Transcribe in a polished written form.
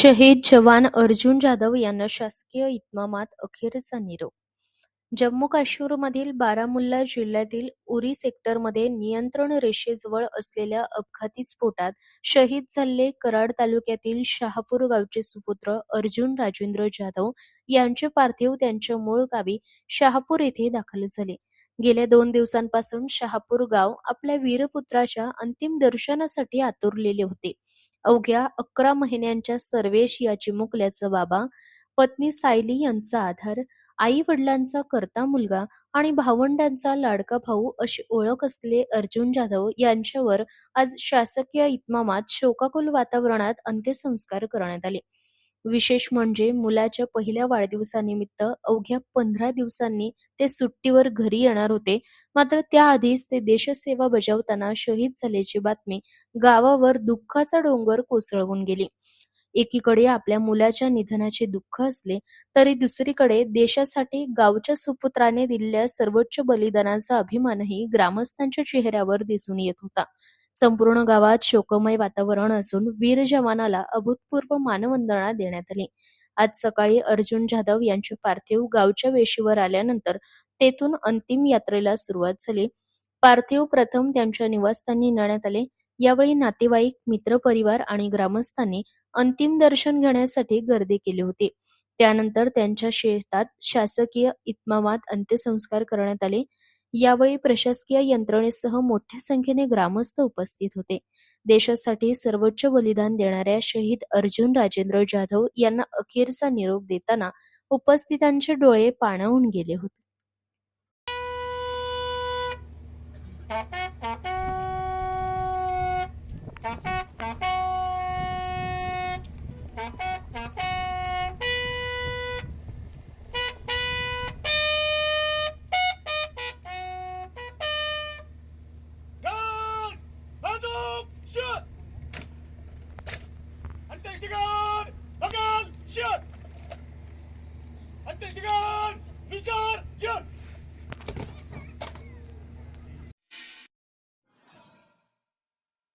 शहीद जवान अर्जुन जाधव यांना शासकीय इतमामात अखेरचा निरोप. जम्मू काश्मीरमधील बारामुल्ला जिल्ह्यातील उरी सेक्टरमध्ये नियंत्रण रेषेजवळ असलेल्या अपघाती स्फोटात शहीद झालेले कराड तालुक्यातील शहापूर गावचे सुपुत्र अर्जुन राजेंद्र जाधव यांचे पार्थिव त्यांच्या मूळ गावी शहापूर येथे दाखल झाले. गेल्या 2 दिवसांपासून शहापूर गाव आपल्या वीरपुत्राच्या अंतिम दर्शनासाठी आतुरलेले होते. अवघ्या 11 महिन्यांच्या सर्वेश या चिमुकल्याचा बाबा, पत्नी सायली यांचा आधार, आई-वडिलांचा करता मुलगा आणि भावंडांचा लाडका भाऊ अशी ओळख असलेले अर्जुन जाधव यांच्यावर आज शासकीय इतमामात शोकाकुल वातावरणात अंत्यसंस्कार करण्यात आले. विशेष म्हणजे मुलाच्या पहिल्या वाढदिवसानिमित्त अवघ्या 15 दिवसांनी ते सुट्टीवर घरी येणार होते. मात्र त्याआधीच ते देशसेवा बजावताना शहीद झाल्याची बातमी गावावर दुःखाचा डोंगर कोसळवून गेली. एकीकडे आपल्या मुलाच्या निधनाचे दुःख असले तरी दुसरीकडे देशासाठी गावच्या सुपुत्राने दिलेल्या सर्वोच्च बलिदानाचा अभिमानही ग्रामस्थांच्या चेहऱ्यावर दिसून येत होता. संपूर्ण गावात शोकमय वातावरण असून वीर जवानाला अभूतपूर्व मानवंदना देण्यात आली. आज सकाळी अर्जुन जाधव यांचे पार्थिव गावच्या वेशीवर आल्यानंतर तेथून अंतिम यात्रेला सुरुवात झाली. पार्थिव प्रथम त्यांच्या निवासस्थानी नेण्यात आले. यावेळी नातेवाईक, मित्रपरिवार आणि ग्रामस्थांनी अंतिम दर्शन घेण्यासाठी गर्दी केली होती. त्यानंतर त्यांच्या शेतात शासकीय इतमामात अंत्यसंस्कार करण्यात आले. यावेळी प्रशासकीय यंत्रणेसह मोठ्या संख्येने ग्रामस्थ उपस्थित होते. देशासाठी सर्वोच्च बलिदान देणाऱ्या शहीद अर्जुन राजेंद्र जाधव यांना अखेरचा निरोप देताना उपस्थितांचे डोळे पाणावून गेले होते. Gun! Hazuk! Shoot! Antarktikan! Bagal! Shoot! Antarktikan! Missile! Shoot!